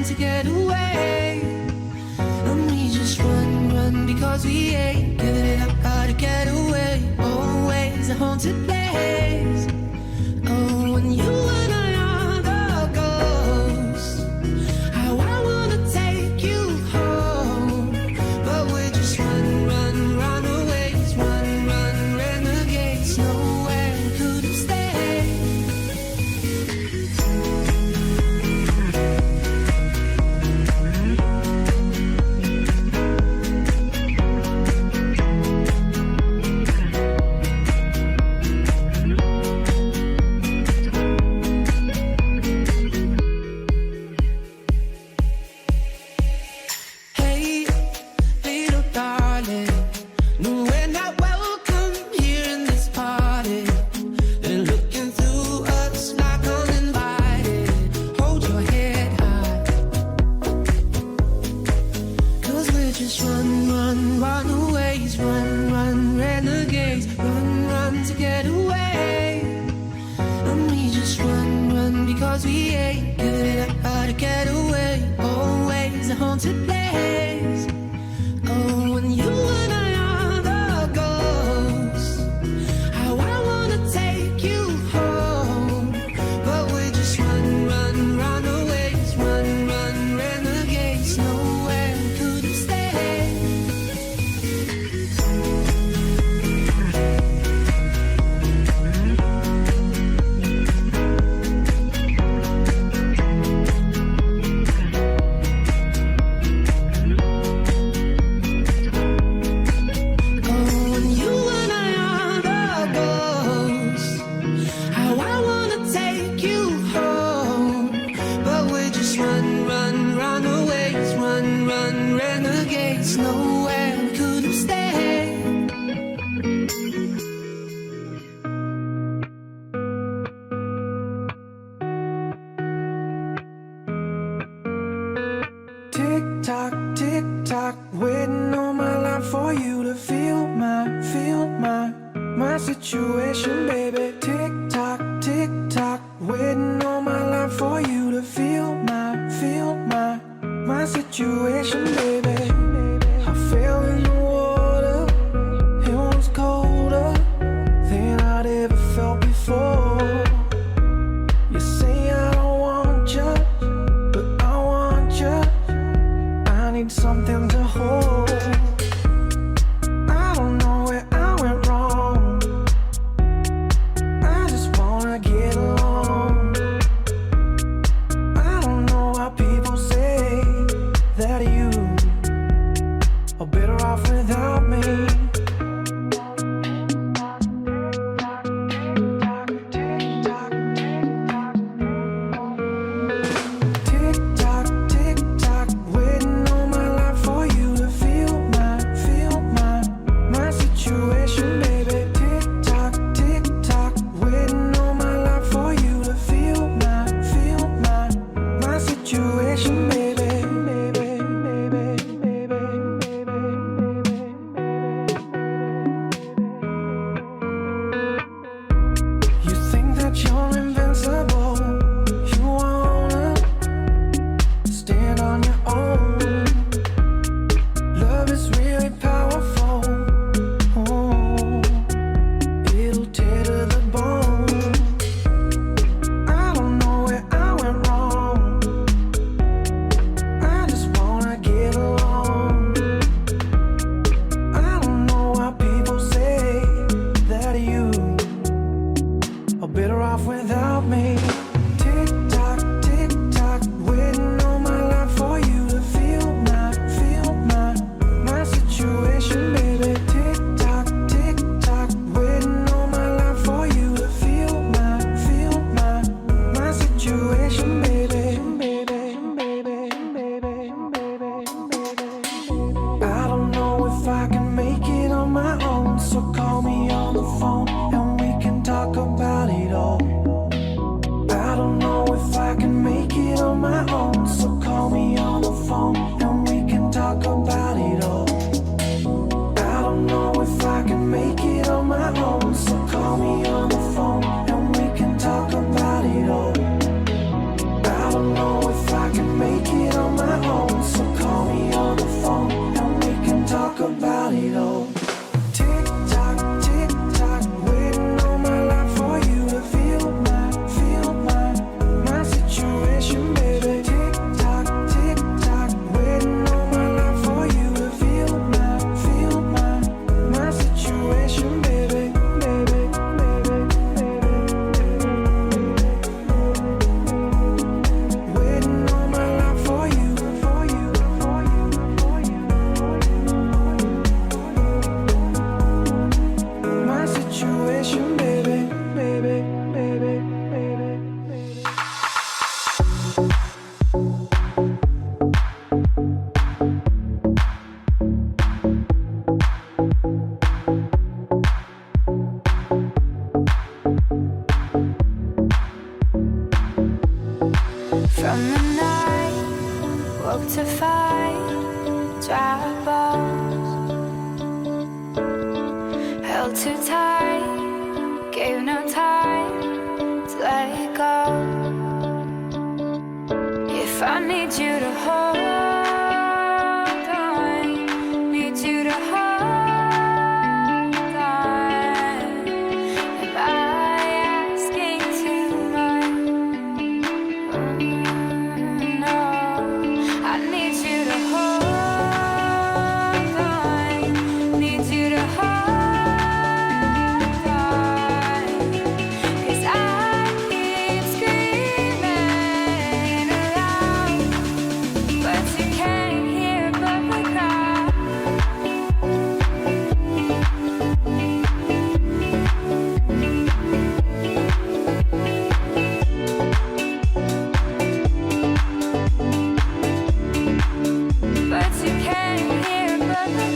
to get away. And we just run because we ain't giving it up. How to get away? Always a haunted place. Oh, when you and I are the ghosts. How I wanna take you home, but we're just runaways, run, renegades. Nowhere we could have stayed. Hey, little darling, no, we're not welcome here in this party. They're looking through us like uninvited. Hold your head high, 'cause we're just runaways, run, renegades. Run to get away. And we just run because we ain't giving it up. How to get away? Always a haunted place. Oh, when you and I are the ghosts. How I wanna take you home, but we're just runaways, run, renegades. Nowhere we could have stayed. Oh, when you and I are the ghosts. How I wanna take you home, but we're just runaways, run, renegades. Nowhere we could have stayed. Tick tock, waiting all my life for you to feel my situation, baby. Tick tock, waiting all my life for you to feel my situation, baby. I fell in the water, it was colder than I'd ever felt before. You say I don't want you, but I want you. I need something to hold. I don't know where I went wrong. I just wanna get along. I don't know why people say that you are better off without me. Tick tock, waiting all my life for you to feel my situation, baby. Tick tock, waiting all my life for you to feel my situation, baby. You think that you're invincible. You wanna stand on your own. Love is really powerful. Oh, it'll tear to the bone. I don't know where I went wrong. I just wanna get along. I don't know why people say that you are better off without me. Tick tock, waiting all my life for you Spoke to fight, dry bones. Held too tight, gave no time to let it go. If I need you to hold on, need you to hold on. Am I asking too much? No, I need you to hold on, need you to hold on. 'Cause I keep screaming aloud, but you can't hear but the crowd. But you can't hear but the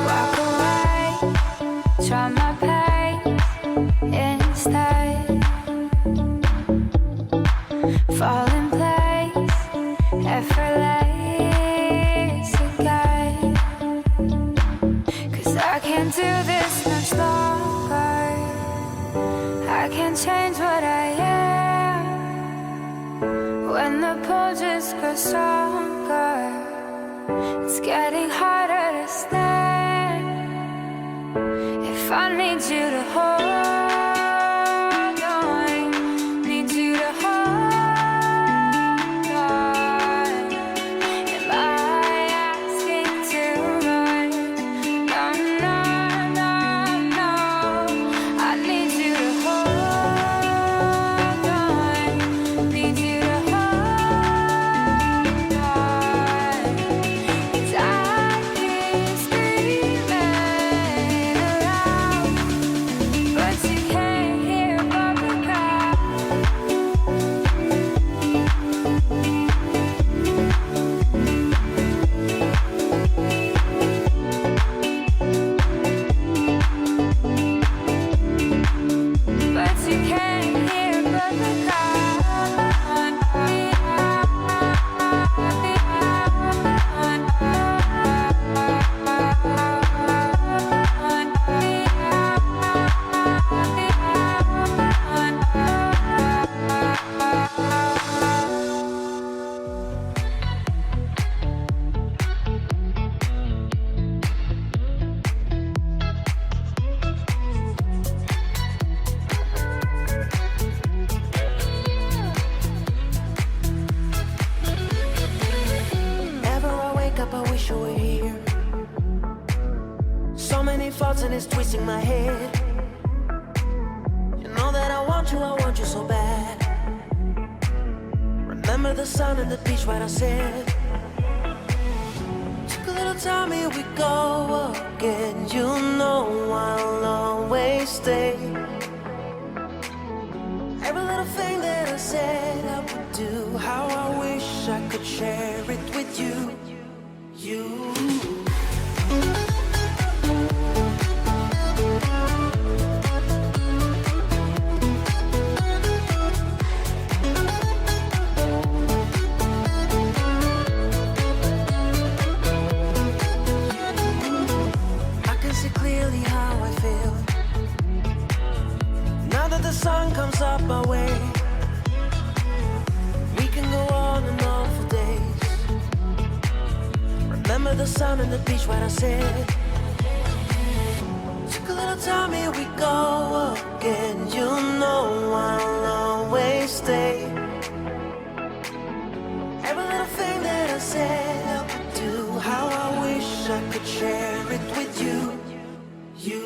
walk away, try my pace instead. Fall in place, effortless again. 'Cause I can't do this much longer. I can't change what I am when the pull just grows stronger. It's getting harder to stand. If I need you to hold on, need you to hold on. Am I asking too much? No, no, no, no. I need you to hold on, need you to hold on. 'Cause I keep screaming aloud, but you can't hear but the crowd. But you can't hear but the Whenever I wake up, I wish you were here. So many thoughts and it's twisting my head. You know that I want you so bad. Remember the sun and the beach right outside. Took a little time, here we go again. You know I'll always stay. Every little thing that I said I would do, how I wish I could share it with you. You. I can see clearly how I feel now that the sun comes up my way. We can go on and on for days. Remember the sun and the beach right outside. Took a little time, here we go again. You know I'll always stay. Every little thing that I said I would do, how I wish I could share it with you. You.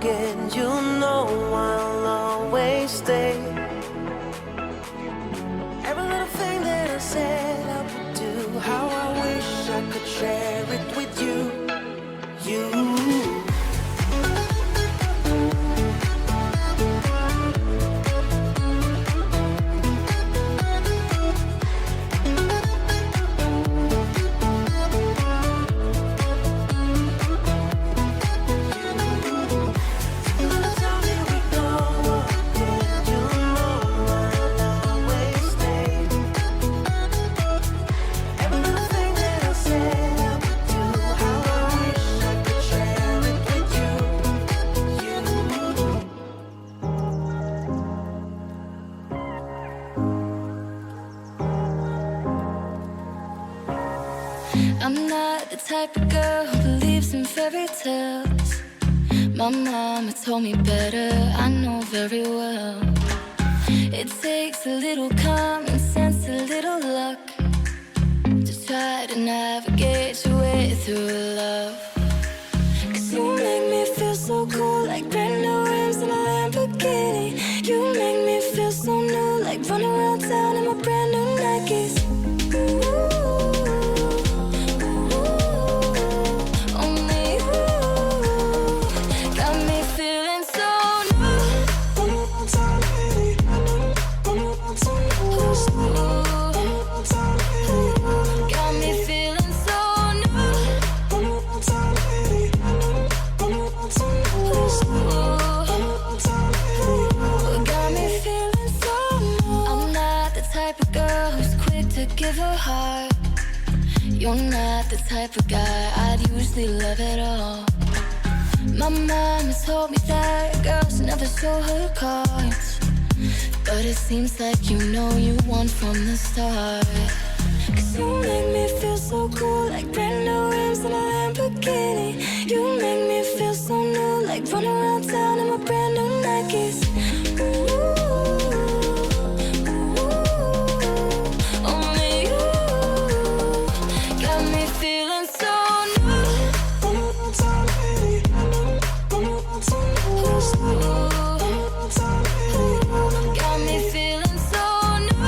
again. You know I'll always stay. I'm not the type of girl who believes in fairy tales. My mama told me better, I know very well. It takes a little common sense, a little luck to try to navigate your way through love. 'Cause you make me feel so cool, like brand new rims in a Lamborghini. You make me feel so new, like running around town in my brand new Nikes. Only you got me feeling so new. Got me feeling so new. Got me feeling so new. I'm not the type of girl who's quick to give her heart. You're not the type of guy I'd usually love at all. My mama told me that girls never show her cards, but it seems like you know you won from the start. 'Cause you make me feel so cool, like brand new rims in a Lamborghini. You make me feel so new, like running around town in my brand new Nikes. Only you got me feeling so new. Got me feeling so new.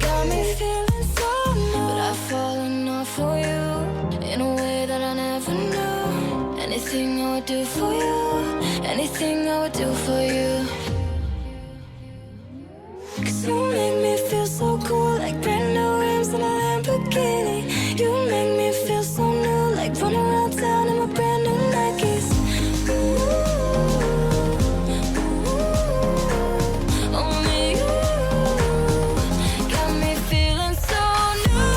Got me feeling so new. But I've fallen off for you in a way that I never knew. Anything I would do for you, anything I would do for you. 'Cause you make me feel so cool, like brand new rims in a Lamborghini. You make me feel so new, like running around town in my brand new Nikes. Only you got me feeling so new.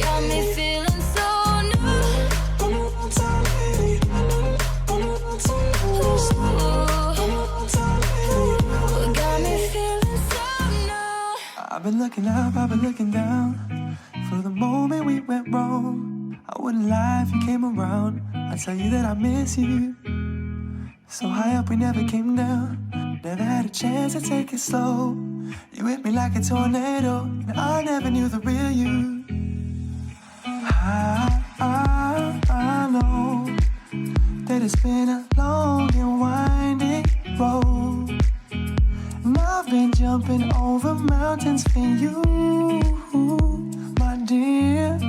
Got me feeling so new. Got me feeling so new. I've been looking up, I've been looking down. For the moment we went wrong, I wouldn't lie if you came around. I'd tell you that I miss you. So high up we never came down. Never had a chance to take it slow. You hit me like a tornado, and I never knew the real you. I know that it's been a long and winding road, and I've been jumping over mountains for you, my dear,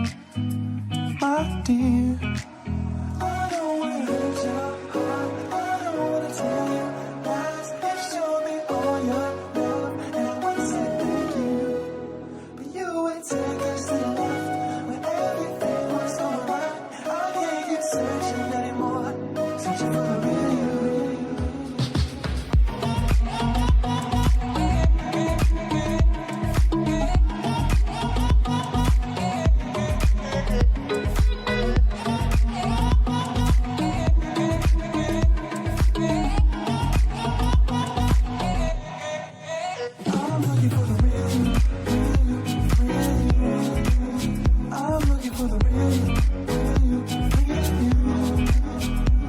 my dear. I don't wanna hurt your heart, I don't wanna tell you lies. You showed me all your love, and I wanna say thank you. But you would take us to the left when everything was going right. I can't keep searching anymore, searching for the real you. I'm looking for the real you, real you, real you. I'm looking for the real you, real you, real you.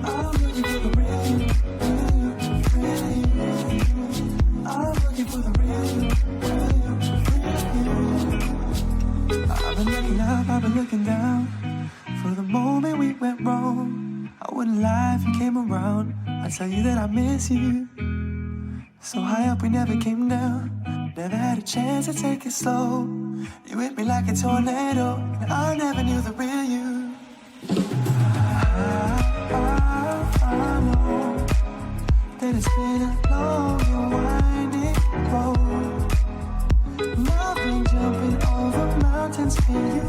I'm looking for the real you, real you, real you. I'm looking for the real you, real you, real you. I've been looking up, I've been looking down. For the moment we went wrong, I wouldn't lie if you came around. I'd tell you that I miss you. So high up we never came down. Never had a chance to take it slow. You hit me like a tornado, and I never knew the real you. I know that it's been a long and winding road, and I've been jumping over mountains for you,